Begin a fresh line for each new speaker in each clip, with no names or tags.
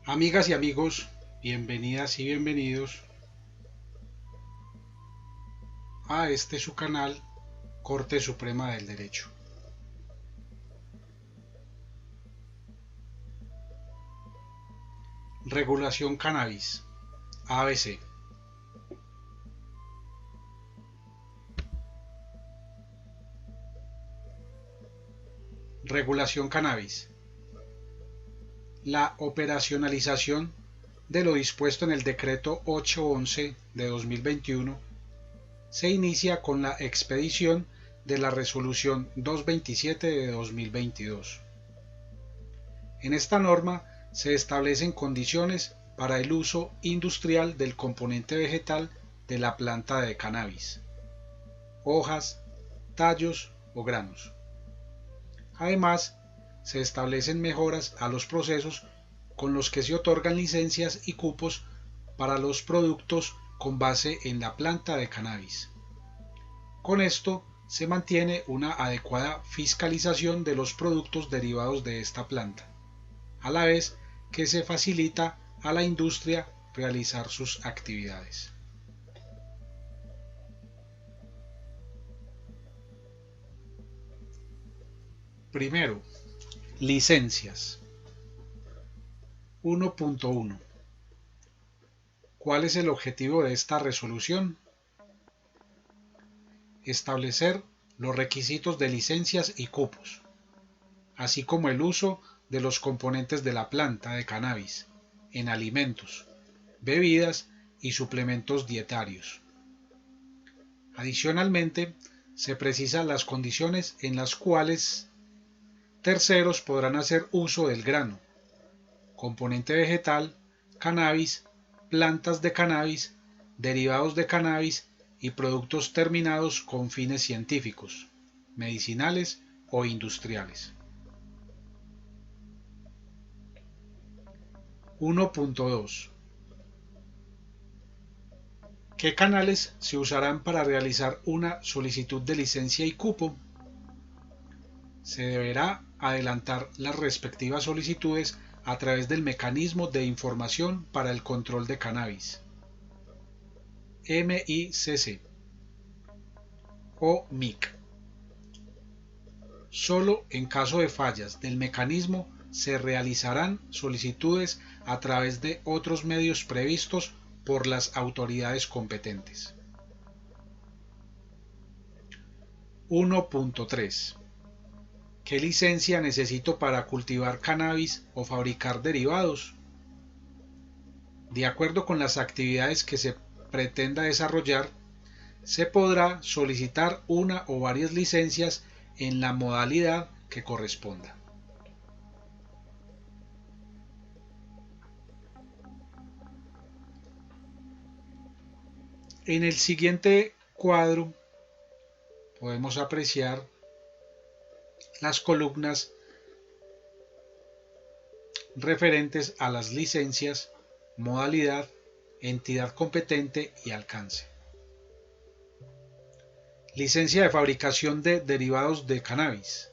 Amigas y amigos, bienvenidas y bienvenidos a este su canal Corte Suprema del Derecho. Regulación Cannabis, ABC. Regulación Cannabis. La operacionalización de lo dispuesto en el Decreto 811 de 2021 se inicia con la expedición de la Resolución 227 de 2022. En esta norma se establecen condiciones para el uso industrial del componente vegetal de la planta de cannabis, hojas, tallos o granos. Además, se establecen mejoras a los procesos con los que se otorgan licencias y cupos para los productos con base en la planta de cannabis. Con esto se mantiene una adecuada fiscalización de los productos derivados de esta planta, a la vez que se facilita a la industria realizar sus actividades. Primero, licencias. 1.1. ¿Cuál es el objetivo de esta resolución? Establecer los requisitos de licencias y cupos, así como el uso de los componentes de la planta de cannabis en alimentos, bebidas y suplementos dietarios. Adicionalmente, se precisan las condiciones en las cuales terceros podrán hacer uso del grano, componente vegetal, cannabis, plantas de cannabis, derivados de cannabis y productos terminados con fines científicos, medicinales o industriales. 1.2. ¿Qué canales se usarán para realizar una solicitud de licencia y cupo? Se deberá adelantar las respectivas solicitudes a través del Mecanismo de Información para el Control de Cannabis, MICC o MIC. Solo en caso de fallas del mecanismo se realizarán solicitudes a través de otros medios previstos por las autoridades competentes. 1.3. ¿Qué licencia necesito para cultivar cannabis o fabricar derivados? De acuerdo con las actividades que se pretenda desarrollar, se podrá solicitar una o varias licencias en la modalidad que corresponda. En el siguiente cuadro podemos apreciar las columnas referentes a las licencias, modalidad, entidad competente y alcance. Licencia de fabricación de derivados de cannabis.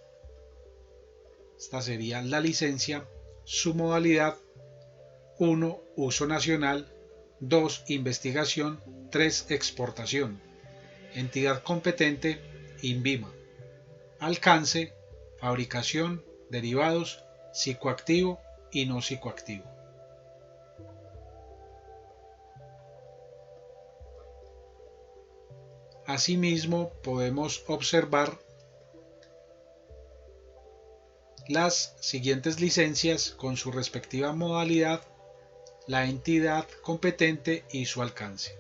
Esta sería la licencia, su modalidad: 1. Uso nacional. 2. Investigación. 3. Exportación. Entidad competente: INVIMA. Alcance: fabricación, derivados, psicoactivo y no psicoactivo. Asimismo, podemos observar las siguientes licencias con su respectiva modalidad, la entidad competente y su alcance.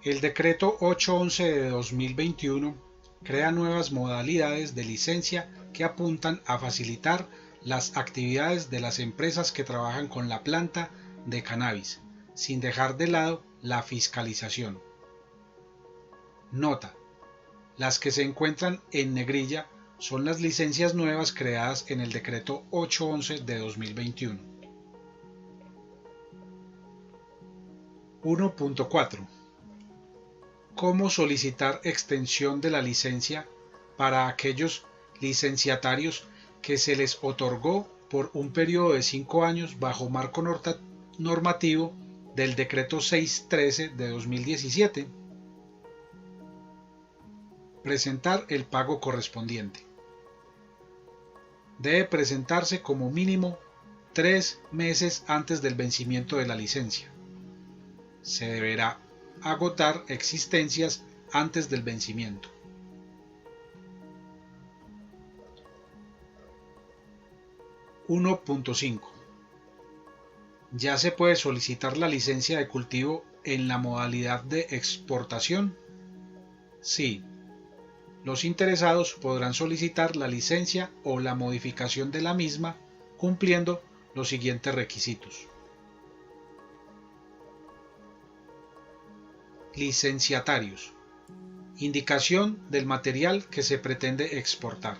El decreto 811 de 2021 crea nuevas modalidades de licencia que apuntan a facilitar las actividades de las empresas que trabajan con la planta de cannabis, sin dejar de lado la fiscalización. Nota: las que se encuentran en negrilla son las licencias nuevas creadas en el decreto 811 de 2021. 1.4. ¿Cómo solicitar extensión de la licencia para aquellos licenciatarios que se les otorgó por un periodo de 5 años bajo marco normativo del decreto 613 de 2017? Presentar el pago correspondiente. Debe presentarse como mínimo 3 meses antes del vencimiento de la licencia. Se deberá agotar existencias antes del vencimiento. 1.5. ¿Ya se puede solicitar la licencia de cultivo en la modalidad de exportación? Sí. Los interesados podrán solicitar la licencia o la modificación de la misma cumpliendo los siguientes requisitos. Licenciatarios. Indicación del material que se pretende exportar.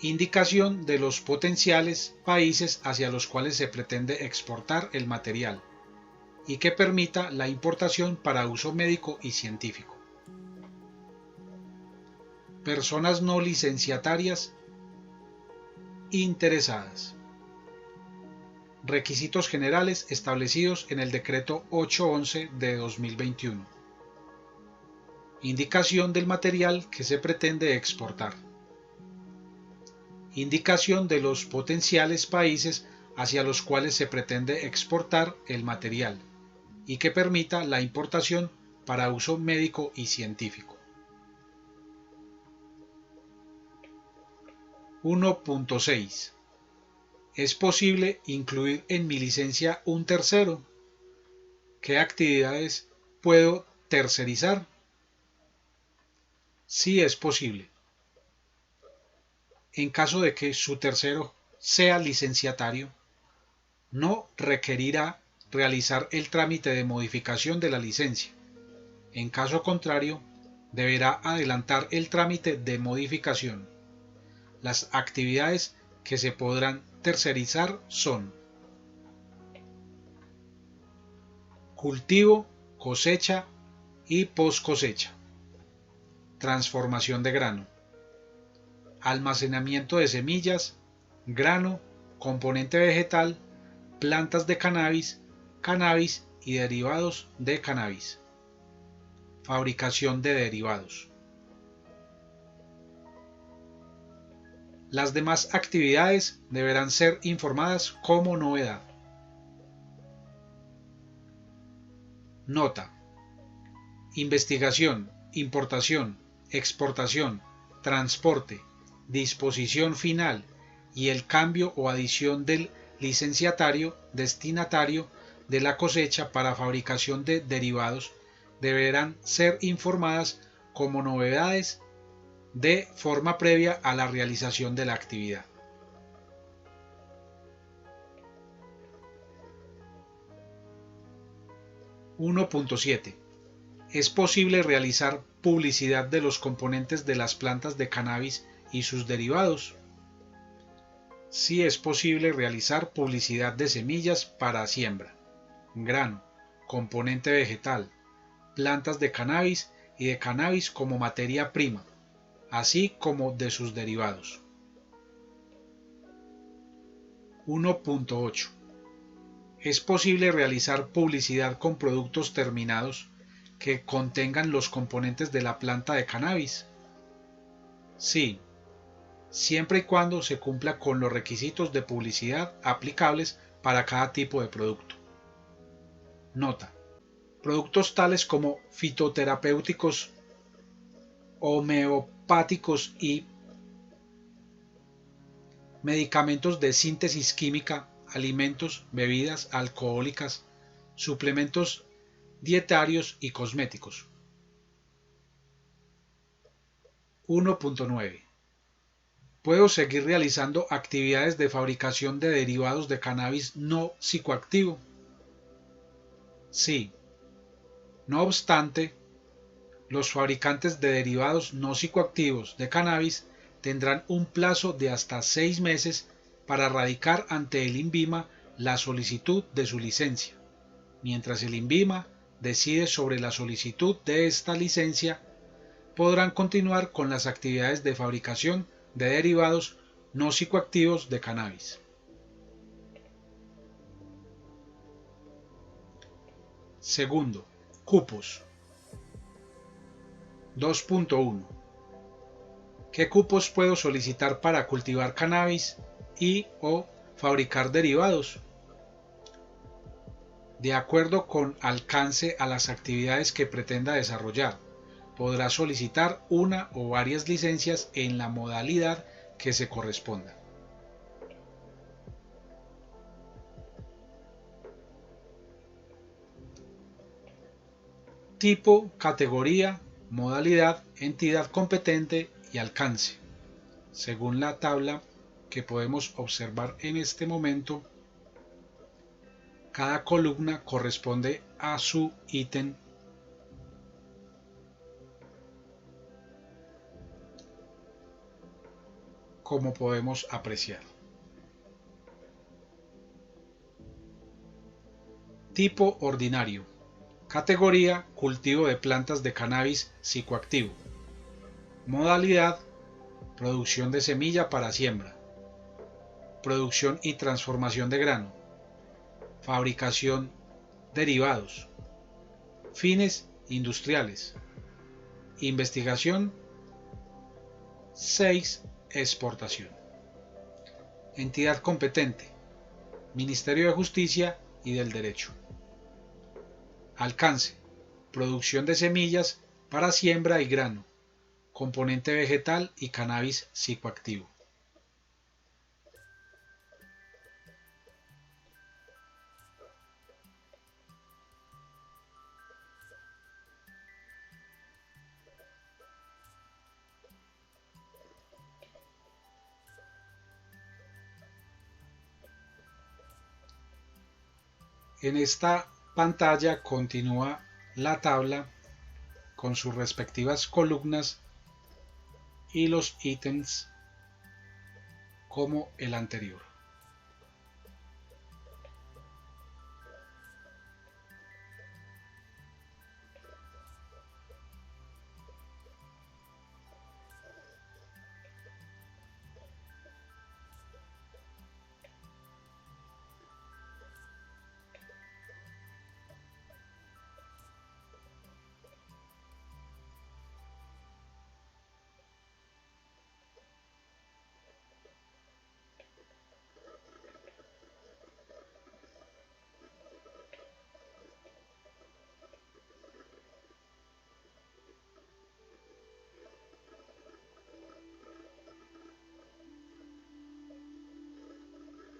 Indicación de los potenciales países hacia los cuales se pretende exportar el material y que permita la importación para uso médico y científico. Personas no licenciatarias interesadas. Requisitos generales establecidos en el decreto 811 de 2021. Indicación del material que se pretende exportar. Indicación de los potenciales países hacia los cuales se pretende exportar el material y que permita la importación para uso médico y científico. 1.6. ¿Es posible incluir en mi licencia un tercero? ¿Qué actividades puedo tercerizar? Sí es posible. En caso de que su tercero sea licenciatario, no requerirá realizar el trámite de modificación de la licencia. En caso contrario, deberá adelantar el trámite de modificación. Las actividades que se podrán tercerizar son: cultivo, cosecha y post cosecha, transformación de grano, almacenamiento de semillas, grano, componente vegetal, plantas de cannabis, cannabis y derivados de cannabis, fabricación de derivados. Las demás actividades deberán ser informadas como novedad. Nota: investigación, importación, exportación, transporte, disposición final y el cambio o adición del licenciatario destinatario de la cosecha para fabricación de derivados deberán ser informadas como novedades de forma previa a la realización de la actividad. (1.7) ¿Es posible realizar publicidad de los componentes de las plantas de cannabis y sus derivados? Sí es posible realizar publicidad de semillas para siembra, grano, componente vegetal, plantas de cannabis y de cannabis como materia prima, así como de sus derivados. 1.8 ¿Es posible realizar publicidad con productos terminados que contengan los componentes de la planta de cannabis? Sí, siempre y cuando se cumpla con los requisitos de publicidad aplicables para cada tipo de producto. Nota: Productos tales como fitoterapéuticos, homeopáticos y medicamentos de síntesis química, alimentos, bebidas alcohólicas, suplementos dietarios y cosméticos. 1.9. ¿Puedo seguir realizando actividades de fabricación de derivados de cannabis no psicoactivo? Sí. No obstante, los fabricantes de derivados no psicoactivos de cannabis tendrán un plazo de hasta 6 meses para radicar ante el INVIMA la solicitud de su licencia. Mientras el INVIMA decide sobre la solicitud de esta licencia, podrán continuar con las actividades de fabricación de derivados no psicoactivos de cannabis. Segundo, cupos. 2.1. ¿Qué cupos puedo solicitar para cultivar cannabis y o fabricar derivados? De acuerdo con alcance a las actividades que pretenda desarrollar, podrá solicitar una o varias licencias en la modalidad que se corresponda. Tipo, categoría, modalidad, entidad competente y alcance. Según la tabla que podemos observar en este momento, cada columna corresponde a su ítem como podemos apreciar. Tipo ordinario. Categoría: cultivo de plantas de cannabis psicoactivo. Modalidad: producción de semilla para siembra. Producción y transformación de grano. Fabricación: derivados. Fines: industriales. Investigación: 6. Exportación. Entidad competente: Ministerio de Justicia y del Derecho. Alcance: producción de semillas para siembra y grano, componente vegetal y cannabis psicoactivo. En esta pantalla continúa la tabla con sus respectivas columnas y los ítems como el anterior.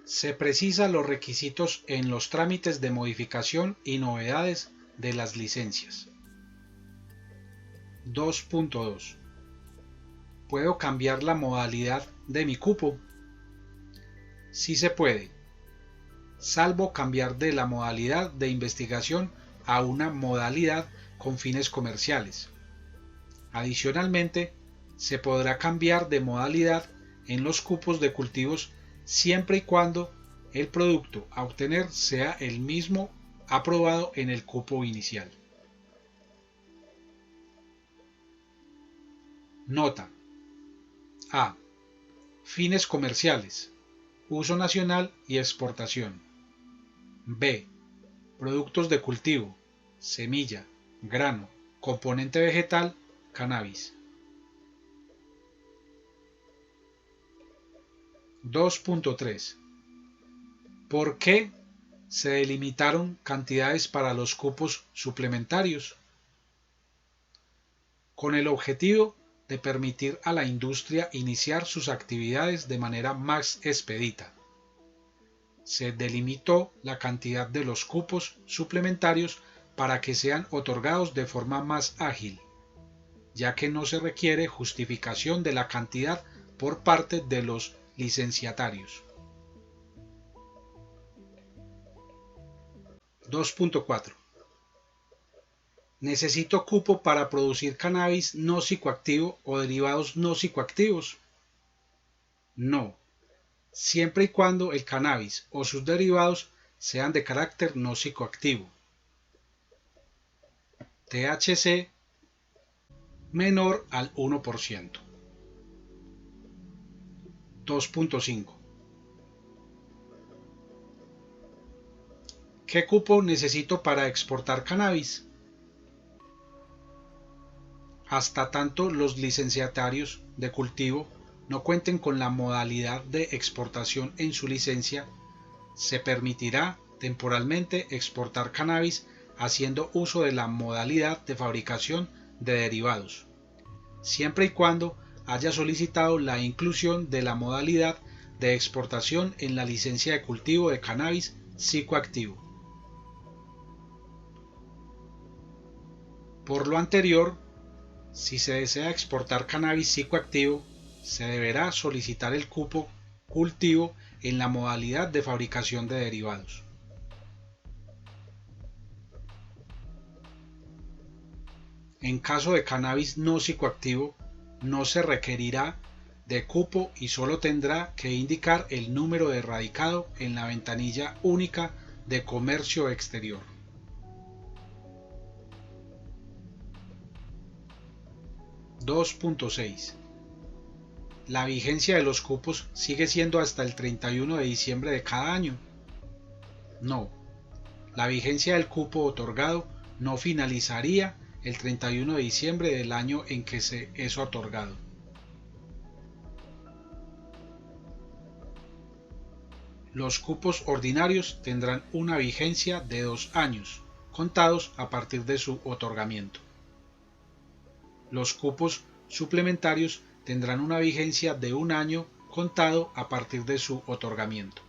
Se precisan los requisitos en los trámites de modificación y novedades de las licencias. 2.2. ¿Puedo cambiar la modalidad de mi cupo? Sí se puede, salvo cambiar de la modalidad de investigación a una modalidad con fines comerciales. Adicionalmente, se podrá cambiar de modalidad en los cupos de cultivos siempre y cuando el producto a obtener sea el mismo aprobado en el cupo inicial. Nota: A. Fines comerciales, uso nacional y exportación. B. Productos de cultivo, semilla, grano, componente vegetal, cannabis. 2.3. ¿Por qué Se delimitaron cantidades para los cupos suplementarios, con el objetivo de permitir a la industria iniciar sus actividades de manera más expedita. Se delimitó la cantidad de los cupos suplementarios para que sean otorgados de forma más ágil, ya que no se requiere justificación de la cantidad por parte de los licenciatarios. 2.4. ¿Necesito cupo para producir cannabis no psicoactivo o derivados no psicoactivos? No, siempre y cuando el cannabis o sus derivados sean de carácter no psicoactivo. THC menor al 1%. 2.5. ¿Qué cupo necesito para exportar cannabis? Hasta tanto los licenciatarios de cultivo no cuenten con la modalidad de exportación en su licencia, se permitirá temporalmente exportar cannabis haciendo uso de la modalidad de fabricación de derivados, siempre y cuando haya solicitado la inclusión de la modalidad de exportación en la licencia de cultivo de cannabis psicoactivo. Por lo anterior, si se desea exportar cannabis psicoactivo, se deberá solicitar el cupo cultivo en la modalidad de fabricación de derivados. En caso de cannabis no psicoactivo, no se requerirá de cupo y solo tendrá que indicar el número de radicado en la ventanilla única de comercio exterior. 2.6. La vigencia de los cupos sigue siendo hasta el 31 de diciembre de cada año. No, la vigencia del cupo otorgado no finalizaría el 31 de diciembre del año en que se es otorgado. Los cupos ordinarios tendrán una vigencia de 2 años, contados a partir de su otorgamiento. Los cupos suplementarios tendrán una vigencia de 1 año contado a partir de su otorgamiento.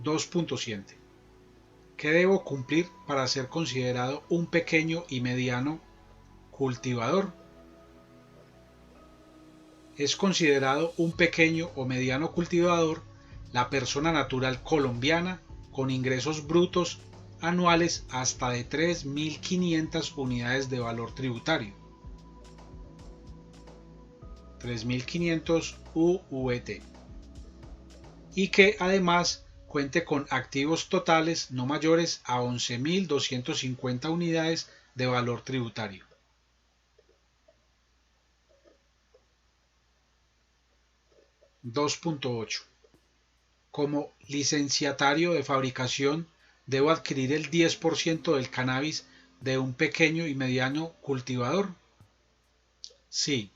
2.7. ¿Qué debo cumplir para ser considerado un pequeño y mediano cultivador? Es considerado un pequeño o mediano cultivador la persona natural colombiana con ingresos brutos anuales hasta de 3.500 unidades de valor tributario. 3.500 UVT. Y que además cuente con activos totales no mayores a 11.250 unidades de valor tributario. (2.8) Como licenciatario de fabricación, ¿debo adquirir el 10% del cannabis de un pequeño y mediano cultivador? Sí,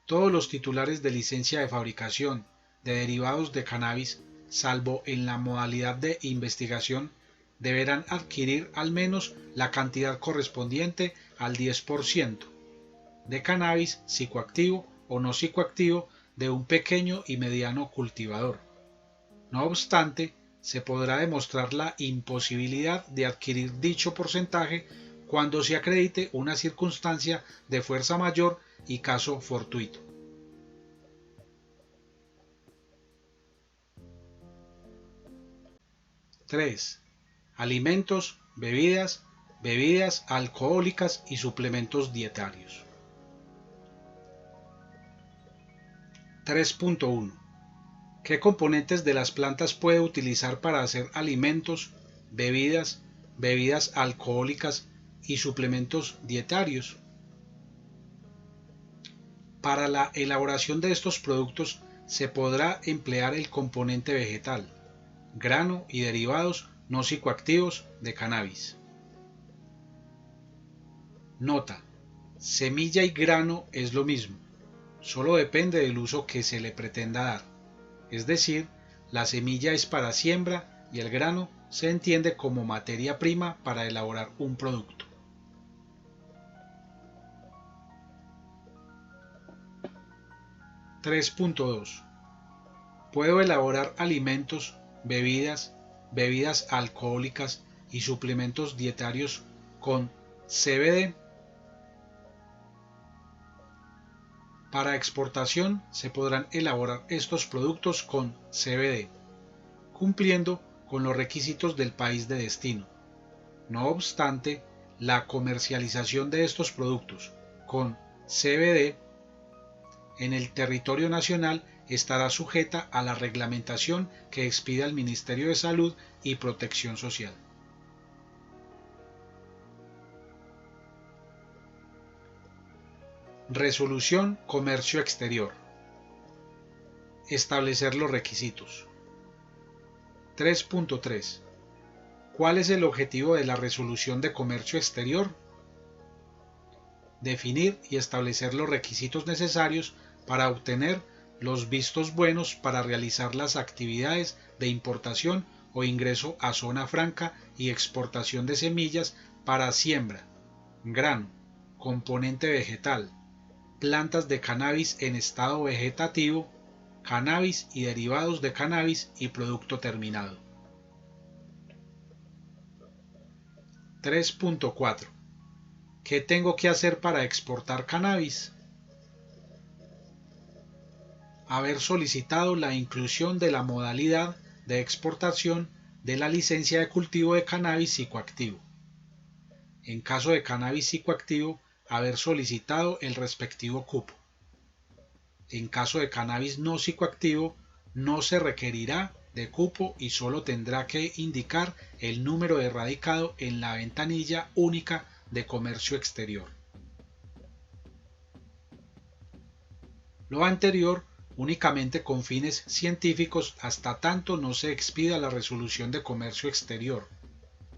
todos los titulares de licencia de fabricación de derivados de cannabis, salvo en la modalidad de investigación, deberán adquirir al menos la cantidad correspondiente al 10% de cannabis psicoactivo o no psicoactivo de un pequeño y mediano cultivador. No obstante, se podrá demostrar la imposibilidad de adquirir dicho porcentaje cuando se acredite una circunstancia de fuerza mayor y caso fortuito. (3) Alimentos, bebidas, bebidas alcohólicas y suplementos dietarios. 3.1. ¿Qué componentes de las plantas puede utilizar para hacer alimentos, bebidas, bebidas alcohólicas y suplementos dietarios? Para la elaboración de estos productos se podrá emplear el componente vegetal, grano y derivados no psicoactivos de cannabis. Nota: semilla y grano es lo mismo, solo depende del uso que se le pretenda dar. Es decir, la semilla es para siembra y el grano se entiende como materia prima para elaborar un producto. (3.2) Puedo elaborar alimentos, bebidas alcohólicas y suplementos dietarios con CBD. Para exportación se podrán elaborar estos productos con CBD, cumpliendo con los requisitos del país de destino. No obstante, la comercialización de estos productos con CBD en el territorio nacional estará sujeta a la reglamentación que expida el Ministerio de Salud y Protección Social. Resolución Comercio Exterior. Establecer los requisitos. 3.3. ¿Cuál es el objetivo de la Resolución de Comercio Exterior? Definir y establecer los requisitos necesarios para obtener los vistos buenos para realizar las actividades de importación o ingreso a zona franca y exportación de semillas para siembra, grano, componente vegetal, plantas de cannabis en estado vegetativo, cannabis y derivados de cannabis y producto terminado. 3.4. ¿Qué tengo que hacer para exportar cannabis? Haber solicitado la inclusión de la modalidad de exportación de la licencia de cultivo de cannabis psicoactivo. En caso de cannabis psicoactivo, haber solicitado el respectivo cupo. En caso de cannabis no psicoactivo, no se requerirá de cupo y solo tendrá que indicar el número de radicado en la ventanilla única de comercio exterior. Lo anterior únicamente con fines científicos hasta tanto no se expida la Resolución de Comercio Exterior,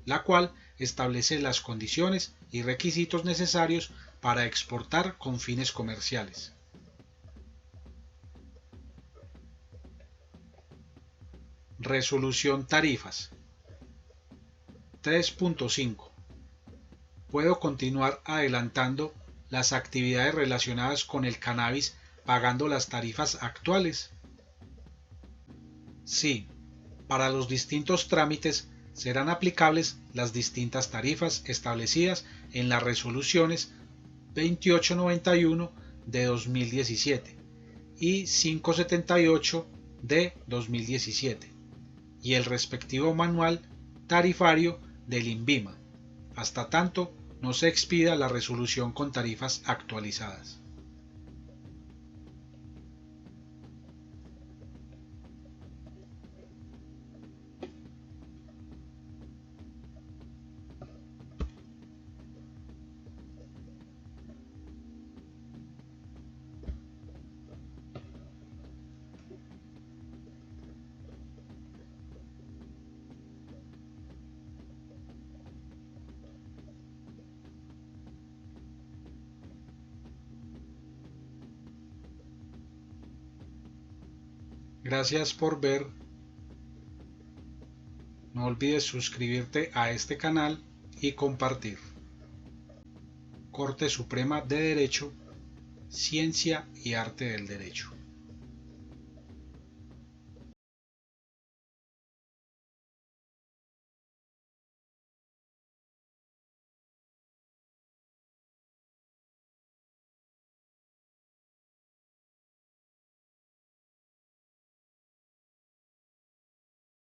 la cual establece las condiciones y requisitos necesarios para exportar con fines comerciales. Resolución Tarifas. 3.5. Puedo continuar adelantando las actividades relacionadas con el cannabis pagando las tarifas actuales. Sí, para los distintos trámites serán aplicables las distintas tarifas establecidas en las resoluciones 2891 de 2017 y 578 de 2017 y el respectivo manual tarifario del INVIMA, hasta tanto no se expida la resolución con tarifas actualizadas. Gracias por ver. No olvides suscribirte a este canal y compartir. Corte Suprema de Derecho, Ciencia y Arte del Derecho.